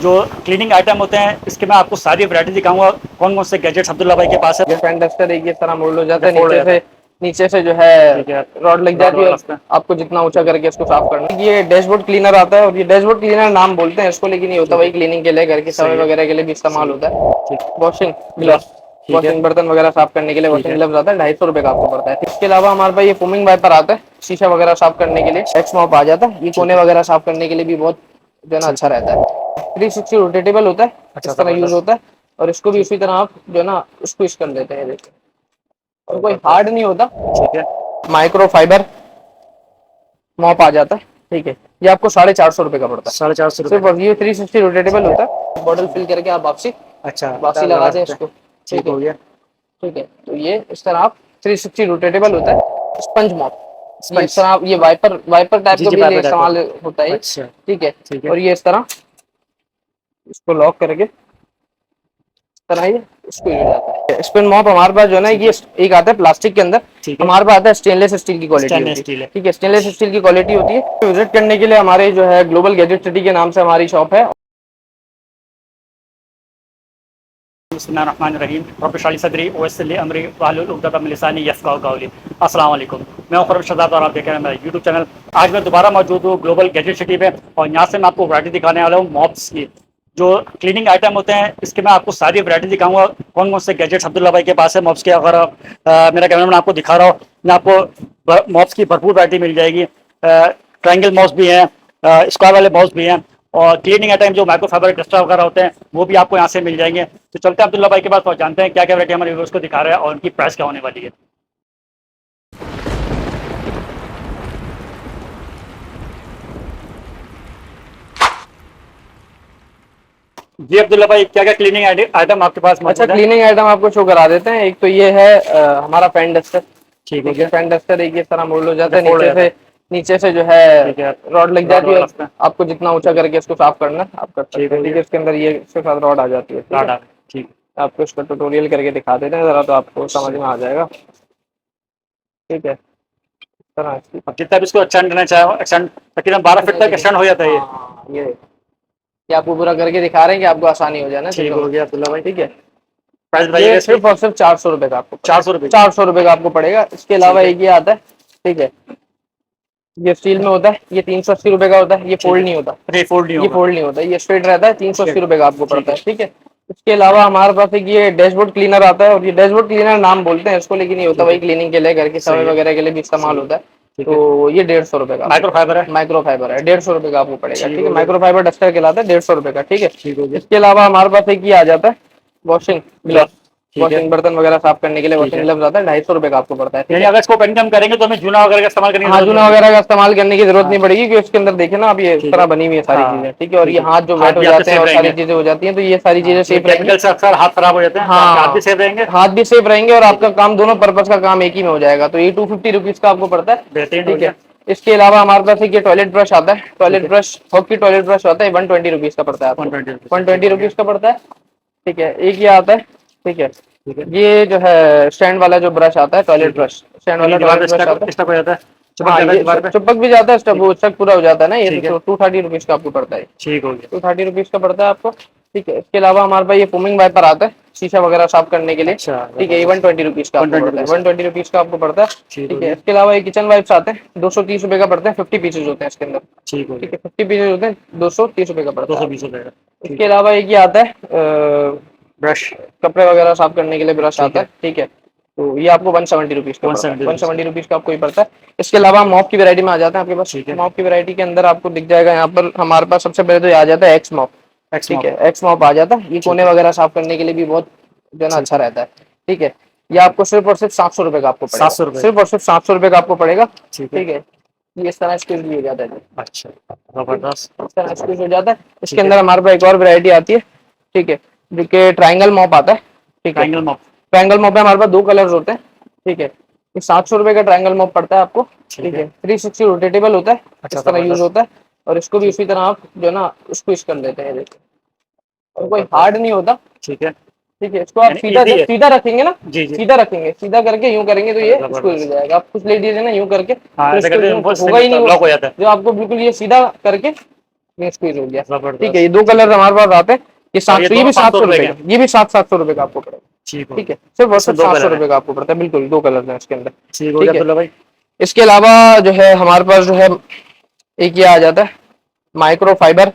जो cleaning item होते हैं इसके मैं आपको सारी वैरायटी दिखाऊंगा। कौन कौन से गैजेट्स अब्दुल्ला भाई के पास है। पेन डस्टर एक इस तरह मोल्ड हो जाता है, फोल्ड हो जाता है। नीचे से जो है ठीक है, रॉड लग रॉड जाती है वगैरह और उसमें। आपको जितना ऊंचा करके इसको साफ करना है। ये डैशबोर्ड क्लीनर आता है और ये डैशबोर्ड क्लीनर नाम बोलते हैं इसको, लेकिन ये होता है ठीक वही है, क्लीनिंग के लिए, घर की सही सफाई है, वगैरह के लिए भी इस्तेमाल सही होता है। है। ठीक, वॉशिंग ग्लव्स। ग्लव्स, ठीक है, वॉशिंग बर्तन वगैरह साफ करने के लिए ठीक वॉशिंग है। ग्लव्स आता है, 250 रुपए का आपको पड़ता है। इसके अलावा हमारे पास ये फोमिंग वाइपर आता है शीशा वगैरह साफ करने के लिए, एक्स मॉप आ जाता है, ये ठीक कोने है, वगैरह साफ करने के लिए भी बहुत जो है ना ठीक अच्छा है। रहता है। 360 रोटेटेबल होता है, अच्छा, इस तरह यूज जबरदस्त। होता है और इसको भी ठीक, उसी तरह आप जो है ना स्क्वीज कर देते हैं, देखिए, और कोई हार्ड जबरदस्त। नहीं होता। ठीक है। माइक्रो फाइबर मॉप आ जाता है, ठीक है, ये आपको 450 रुपए का पड़ता है 450 रुपये सिर्फ। का। और ये 360 रोटेटेबल होता है, बॉटल फिल करके आप वापसी अच्छा, वापसी लगा लगा दें सकते हैं। इसको, ठीक ठीक है। हो गया। ठीक है, तो ये इस तरह आप 360 रोटेटेबल होता है। स्पंज मॉप, ये इस स्पंज। तरह आप, ये वाइपर वाइपर टाइप जी का जी, भी पाइप टाइप इस्तेमाल का। होता है ये, अच्छा। ठीक है। ठीक है। और ये इस तरह इसको लॉक करके इस तरह ये इसको यूज जाता है। स्पिन मॉप हमारे पास जो है ना, ठीक ये है। एक आता है प्लास्टिक के अंदर, ठीक है। हमारे पास आता है स्टेनलेस स्टील की क्वालिटी स्टेनलेस होती है, स्टील है। ठीक है, स्टेनलेस स्टील की क्वालिटी होती है। विजिट करने के लिए हमारे जो है ग्लोबल गैजेट सिटी के नाम से हमारी शॉप है। बिस्मिल्लाहिर्रहमानिर्रहीम। रब्बिश इश्रह ली सदरी वयस्सिर ली अमरी वहलुल उक़दतम मिन लिसानी यफ़क़हू क़ौली। अस्सलाम वालेकुम, मैं हूं ख़ुर्रम शहज़ाद और आप देख रहे हैं मेरा यूट्यूब चैनल। आज मैं दोबारा मौजूद हूँ ग्लोबल गैजेट सिटी में और यहाँ से मैं आपको वैरायटी दिखाने वाला हूँ मॉप्स की। जो क्लीनिंग आइटम होते हैं इसके मैं आपको सारी वैरायटी दिखाऊंगा। कौन कौन से गैजेट्स अब्दुल्ला भाई के पास है मॉप्स के। अगर मेरा कैमरामैन आपको दिखा रहा हो, मैं आपको मॉप्स की भरपूर वैरायटी मिल जाएगी। ट्रायंगल मॉप्स भी हैं, स्क्वायर वाले मॉप्स भी हैं, और क्लीनिंग आइटम जो माइक्रोफाइबर डस्टर वगैरह होते हैं वो भी आपको यहाँ से मिल जाएंगे। तो चलते हैं अब्दुल्ला भाई के पास और जानते हैं क्या क्या वैरायटी हमारे व्यूअर्स को दिखा रहा है और उनकी प्राइस क्या होने वाली है। जी अब्दुल्ला भाई, क्या क्या क्लीनिंग आइटम आपके पास अच्छा, मौजूद है। क्लीनिंग आइटम आपको शो करा देते हैं। एक तो ये है हमारा पेन डस्टर, ठीक हो ठीक है, गया। पेन डस्टर एक इस तरह मोल्ड हो जाता अच्छा, है, फोल्ड हो जाता है। नीचे से जो है ठीक है, रॉड लग रॉड जाती है वगैरह और उसमें। आपको जितना ऊंचा ठीक है। करके इसको साफ करना है आप कर ठीक सकते हो हैं, ठीक गया। है। इसके अंदर ये इसके साथ रॉड आ जाती है, ठीक है। टाटा। ठीक। आपको इसका ट्यूटोरियल करके दिखा देते हैं जरा, तो आपको समझ अच्छा। में आ जाएगा, ठीक है। इस तरह इसकी अब जितना भी इसको एक्सटेंड करना चाहे एक्सटेंड, तकरीबन 12 फीट तक एक्सटेंड हो जाता है ये। हाँ, ये आपको पूरा करके दिखा रहे हैं कि आपको आसानी हो जाए ना ठीक चीजों में, हो गया अब्दुल्ला भाई। ठीक है। प्राइस बताइएगा ये इसकी। सिर्फ और सिर्फ 400 रुपए का आपको पड़ेगा, 400 रुपये की। 400 रुपए का आपको पड़ेगा। इसके अलावा ठीक है। एक ये आता है, ठीक है, ये स्टील में होता है, ये 380 रुपए का होता है, ये ठीक है। फोल्ड नहीं होता, अरे फोल्ड नहीं ये होगा। फोल्ड नहीं होता, ये स्ट्रेट रहता है, 380 स्ट्रेट। रुपए का आपको ठीक पड़ता है। है, ठीक है। इसके अलावा हमारे पास एक ये डैशबोर्ड क्लीनर आता है, और ये डैशबोर्ड क्लीनर नाम बोलते हैं इसको, लेकिन ये होता है ठीक वही है, क्लीनिंग के लिए, घर की सही सफाई है, वगैरह के लिए भी इस्तेमाल सही है। होता है। ठीक है। तो ये 150 रुपए का आपको माइक्रो फाइबर है। पड़ेगा, माइक्रो फाइबर है, 150 रुपए का आपको पड़ेगा, ठीक ठीक है। हो गया। माइक्रो फाइबर डस्टर कहलाता है, 150 रुपए का, ठीक है। ठीक हो गया। इसके अलावा हमारे पास एक ये आ जाता है वॉशिंग ग्लव, ग्लव। ठीक है। वॉशिंग बर्तन वगैरह साफ करने के लिए ठीक वॉशिंग है। ग्लव्स आता है, 250 रुपए का आपको पड़ता है, ठीक यानी है। अगर इसको पेन कम करेंगे तो हमें जूना वगैरह का इस्तेमाल करने की हाँ, जरूरत नहीं जूना होगी। वगैरह का इस्तेमाल करने की जरूरत हाँ। नहीं पड़ेगी, क्योंकि इसके अंदर देखे ना आप, ये इस ठीक तरह है। बनी हुई है सारी हाँ। चीजें, ठीक है। और ये ठीक है। हाथ जो हाथ वेट हो भी आपके जाते हैं सेफ और सारी रहेंगे। चीजें हो जाती हैं, तो ये सारी हाँ, चीजें क्योंकि सेफ रहेंगी। केमिकल से अक्सर हाथ खराब हो जाते हैं, तो आपके हाथ भी हाँ, सेफ रहेंगे। हाथ भी सेफ रहेंगे और ठीक आपका है। काम, दोनों पर्पज का काम एक ही में हो जाएगा। तो ये 250 रुपीज का आपको पड़ता है, बेहतरीन हो ठीक गया। है। इसके अलावा हमारे पास एक ये टॉयलेट ब्रश आता है, ठीक टॉयलेट है। ब्रश, हॉकी टॉयलेट ब्रश आता है, 120 रुपीज का पड़ता है वन आपको, ट्वेंटी रुपीज़ वन ठीक ट्वेंटी हो गया। रुपीज का पड़ता है, ठीक है। एक ये आता है, ठीक है, ठीक है। ये जो है स्टैंड वाला जो ब्रश आता है, टॉयलेट ठीक है। ब्रश, स्टैंड यानी वाला दीवार टॉयलेट पे ब्रश आता स्टक है। स्टक हो जाता है, चिपक हाँ, जाता है ये दीवार पे। चिपक भी जाता है, स्टक ठीक। वो स्टक पूरा हो जाता है ना, ये ठीक है। तो 230 रुपीज का आपको पड़ता है, ठीक हो गया। 230 रुपीज का पड़ता है आपको, ठीक है। इसके अलावा हमारे पास ये फोमिंग वाइपर आता है शीशा वगैरह साफ करने के लिए, अच्छा, ठीक है, ये जबरदस्त। 120 रुपीज का वन आपको ट्वेंटी पड़ता है, रुपीज़ का। 120 रुपीज का आपको पड़ता है, ठीक हो ठीक है। गया। इसके अलावा ये किचन वाइप्स आते हैं, 230 रुपए का पड़ते हैं, 50 पीसेज होते हैं इसके अंदर, ठीक हो ठीक गया। है, 50 पीसेज होते हैं, 230 रुपए का दो पड़ता है सौ आपको। बीस रुपये का। इसके ठीक है। अलावा एक ये आता है ब्रश। कपड़े वगैरह साफ करने के लिए ब्रश ठीक आता है। है, ठीक है। तो ये आपको 170 रुपीज का वन पड़ता है, सेवेंटी वन रुपीज़ का। सेवेंटी रुपीज का आपको ये पड़ता है। इसके अलावा हम मॉप की वैरायटी में आ जाते हैं आपके पास। ठीक है। मॉप की वैरायटी के अंदर आपको दिख जाएगा यहाँ पर, हमारे पास सबसे पहले तो ये आ जाता है एक्स मॉप, एक्स ठीक मॉप। है, एक्स मॉप आ जाता है, ये ठीक कोने है। वगैरह साफ करने के लिए भी बहुत जो है ना ठीक अच्छा है। रहता है, ठीक है। ये आपको सिर्फ और सिर्फ 700 रुपए का आपको सात पड़ेगा, सौ रुपये सिर्फ और सिर्फ 700 रुपए का आपको पड़ेगा, ठीक है। ठीक है। ये इस तरह स्क्वीज भी हो जाता है जी, अच्छा, जबरदस्त। इस तरह स्क्वीज हो जाता है। इसके ठीक है। अंदर हमारे पास एक और वैरायटी आती है, ठीक है, जो कि ट्राइंगल मॉप आता है, ठीक है। Triangle mop. ट्रायंगल मॉप में हमारे पास दो कलर्स होते हैं, ठीक है। ये 700 रुपए का ट्रायंगल मॉप पड़ता है आपको, ठीक ठीक है। है। 360 रोटेटेबल होता है, अच्छा, इस तरह यूज जबरदस्त। होता है, और इसको भी ठीक। उसी तरह आप जो है ना स्क्वीज कर लेते हैं, देखिए, और कोई हार्ड जबरदस्त। नहीं होता, ठीक है। ठीक है। इसको आप यानी सीधा, इजी जब है। सीधा रखेंगे ना, जी जी। सीधा रखेंगे, सीधा करके यूं करेंगे तो ये स्क्वीज हो जबरदस्त। जाएगा। आप कुछ लेडीज है ना यूं करके, हाँ, तो ऐसा इसको करते हैं यूं वो होगा ही नहीं वो, लॉक हो जाता है। जो आपको बिल्कुल ये सीधा करके ये स्क्वीज हो गया। जबरदस्त। ठीक है, ये 2 कलर हमारे पास आते हैं। ये और ये 700, ये दोनों भी 700 500 रुपए रुपए के का, ये भी 700 रुपए का आपको पड़ेगा। ठीक हो ठीक है, गया। सिर्फ और इसमें सिर्फ दो 700 कलर है। रुपए का आपको पड़ता है, बिल्कुल 2 कलर हैं इसके अंदर। ठीक हो गया ठीक है, अब्दुल्ला भाई। इसके अलावा जो है हमारे पास जो है एक ये आ जाता है माइक्रो फाइबर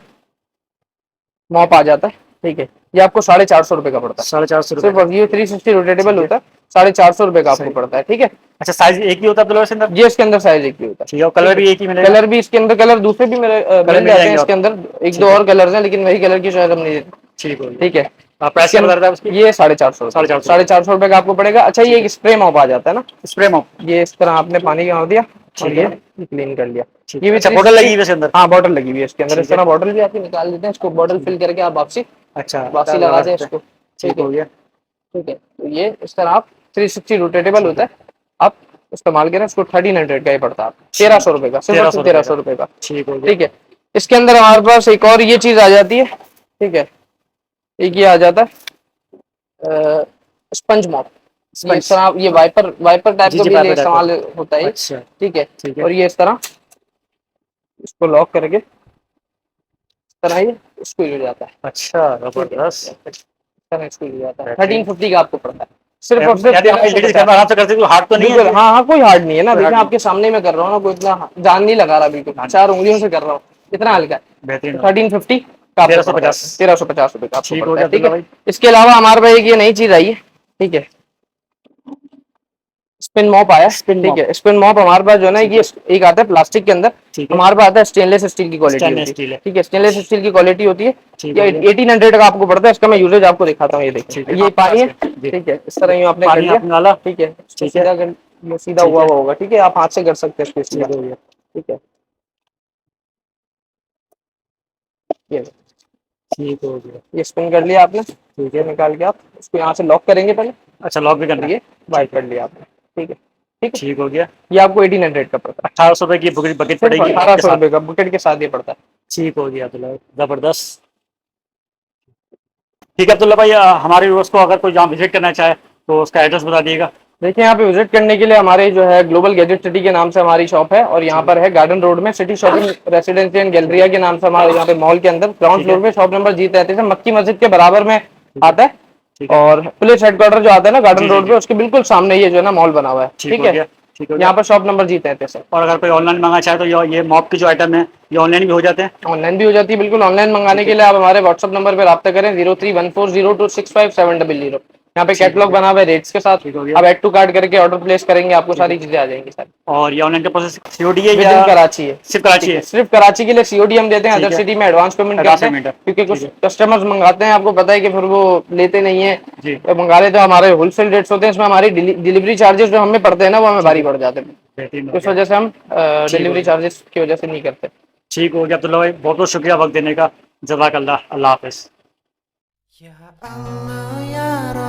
मॉप आ जाता है। ठीक है, ये आपको 450 रुपए का पड़ता है 450 रुपए सिर्फ, का। और ये 360 रोटेटेबल ठीक है। होता है, 450 रुपए का आपको सही। पड़ता है। ठीक है, अच्छा साइज एक ही होता है अब्दुल्ला भाई इसके अंदर? ये इसके अंदर साइज एक ही होता है। ठीक है, और ठीक कलर है, भी एक ही मिलेगा? कलर भी इसके अंदर, कलर दूसरे भी कलर मिल मिल जाते हैं जाएंगे इसके और? अंदर, एक दो ठीक है। और कलर हैं, लेकिन वही कलर की शायद हम नहीं देते। ठीक हो गया। ठीक है, प्राइस इसके क्या बता रहे अंदर थे आप उसकी? ये 450 रुपए, 450 रुपए। 450 रुपए का आपको पड़ेगा। अच्छा, ये ठीक एक है। स्प्रे मॉप आ जाता है ना, स्प्रे मॉप। ये इस तरह आपने पानी का दिया और ठीक ये है। क्लीन कर लिया। ठीक ये है। भी अच्छा बोतल 360। लगी हुई है इसके अंदर? हाँ, बॉटल लगी हुई है इसके अंदर, इस ठीक है। तरह बॉटल भी आपकी निकाल देते हैं, इसको बॉटल ठीक है। फिल करके आप वापसी अच्छा वापसी लगा लगा दें सकते हैं। इसको। ठीक ठीक है, हो गया। ठीक है, तो ये इस तरह आप 360 रोटेटेबल ठीक होता है। है, आप इस्तेमाल करें इसको। 1300 का ही पड़ता है, ठीक। 1300 रुपए का, सिर्फ और 1300 सिर्फ रुपए 1300 का। रुपए का। ठीक हो गया। ठीक है, इसके अंदर हमारे पास एक और ये चीज आ जाती है। ठीक है, एक ये आ जाता है स्पंज मॉप। ये इस स्पंज। तरह ये वाइपर वाइपर टाइप जी का जी, भी पाइप टाइप इस्तेमाल का। होता है ये। अच्छा। ठीक है, ठीक है। और ये इस तरह इसको लॉक करके इस तरह ये स्क्वीज हो जाता है। अच्छा ठीक है, जबरदस्त। इस तरह स्क्वीज हो जाता है। बेहतरीन। 1350 का आपको पड़ता है, सिर्फ और सिर्फ यानी हमारी लेडीज घर 1350। में आराम से कर सकती है, हार्ड तो नहीं है बिल्कुल, इसमें? हाँ हाँ, कोई हार्ड नहीं है ना, कोई देखिए हार्ड नहीं। आपके सामने मैं कर रहा हूँ ना, कोई इतना जान नहीं लगा रहा, बिल्कुल हाँ। 4 उंगलियों से कर रहा हूँ, इतना हल्का है। बेहतरीन तो हो गया। 1350 का आपको पड़ता है, 1350। 1350 रुपए का आपको ठीक हो पड़ता गया है। ठीक अब्दुल्ला है, भाई। इसके अलावा हमारे पास एक ये नई चीज आई है। ठीक है, स्पिन मॉप आया है। स्पिन ठीक मॉप। है, स्पिन मॉप हमारे पास जो है ना, ठीक ये है। एक आता है प्लास्टिक के अंदर, ठीक है। हमारे पास आता है स्टेनलेस स्टील की क्वालिटी स्टेनलेस होती है। स्टील है। ठीक है, स्टेनलेस स्टील की क्वालिटी होती है। ठीक ये हो गया। 1800 का आपको पड़ता है, इसका मैं यूजेज आपको दिखाता हूँ। ये ठीक है। देखिए, ये हाँ पानी है। जी। ठीक है, इस तरह यूँ आपने कर पानी लिया। आपने डाला। ठीक है, इसको ठीक है। सीधा कर, ये सीधा ठीक हुआ है। हुआ होगा। ठीक है, आप हाथ से कर सकते हैं इसको सीधा। ठीक हो गया। ठीक है, ठीक हो गया। ये स्पिन कर लिया आपने, ठीक इसको है। निकाल के आप इसको यहाँ से लॉक करेंगे पहले, अच्छा लॉक भी करना और है? ये वाइप ठीक है। कर लिया आपने। ठीक है, ठीक है, ठीक हो गया। ये आपको 1800 का पड़ता है, 1800 रुपए की बकेट बकेट सिर्फ पड़ेगी मॉप के 1800 साथ। रुपए का बुकेट के साथ ये पड़ता है। ठीक हो गया अब्दुल्ला भाई, जबरदस्त। ठीक है अब्दुल्ला भाई, हमारे व्यूअर्स को अगर कोई यहाँ विजिट करना चाहे तो उसका एड्रेस बता दिएगा। देखिए, यहाँ पे विजिट करने के लिए हमारे जो है ग्लोबल गैजेट सिटी के नाम से हमारी शॉप है, और यहाँ ठीक है। पर है गार्डन रोड में सिटी शॉपिंग रेसिडेंसी एंड ठीक गैलरिया है। के नाम से हमारे यहाँ पे मॉल के अंदर ग्राउंड ठीक है। फ्लोर पे शॉप नंबर G33 मक्की मस्जिद के बराबर में ठीक है। आता है। ठीक है। और पुलिस हेडक्वार्टर जो आता है ना गार्डन जी जी रोड जी। पे, उसके बिल्कुल सामने ये जो है ना मॉल बना हुआ है। ठीक ठीक हो है, गया। ठीक हो गया। यहाँ पर शॉप नंबर G33 है। और अगर कोई ऑनलाइन मंगाना चाहे तो ये मॉप के जो आइटम है ये ऑनलाइन भी हो जाते हैं? ऑनलाइन भी हो जाती है, बिल्कुल। ऑनलाइन मंगाने ठीक के है। लिए आप हमारे व्हाट्सअप नंबर पर रब्ता करें 0314026570। यहाँ पे ठीक हो कैटलॉग गया। बना हुआ है रेट्स के साथ, ठीक हो गया। आप ऐड टू कार्ट करके ऑर्डर प्लेस करेंगे, आपको ठीक है। सारी चीजें आ जाएंगी सर। और ये ऑनलाइन का प्रोसेस सीओडी है विद या इन कराची है। सिर्फ कराची ठीक है, है? सिर्फ कराची के लिए सीओडी हम देते हैं, ठीक अदर है। सिटी में एडवांस पेमेंट एडवांस करते हैं, पेमेंट है। क्योंकि ठीक कुछ है। कस्टमर्स मंगाते हैं, आपको पता है कि फिर वो लेते नहीं है, जी। तो मंगा लेते हैं। हमारे होलसेल रेट्स होते हैं, इसमें हमारी डिलीवरी चार्जेस जो हमें पड़ते हैं ना, वो हमें ठीक भारी है। पड़ जाते हैं, बेहतरीन हो तो इस गया। वजह से हम ठीक हो डिलीवरी गया। चार्जेस की वजह से नहीं करते। ठीक हो गया अब्दुल्ला भाई, बहुत बहुत शुक्रिया वक्त देने का। जज़ाकल्लाह। अल्लाह हाफ़िज़। Ya Allah ya Rabb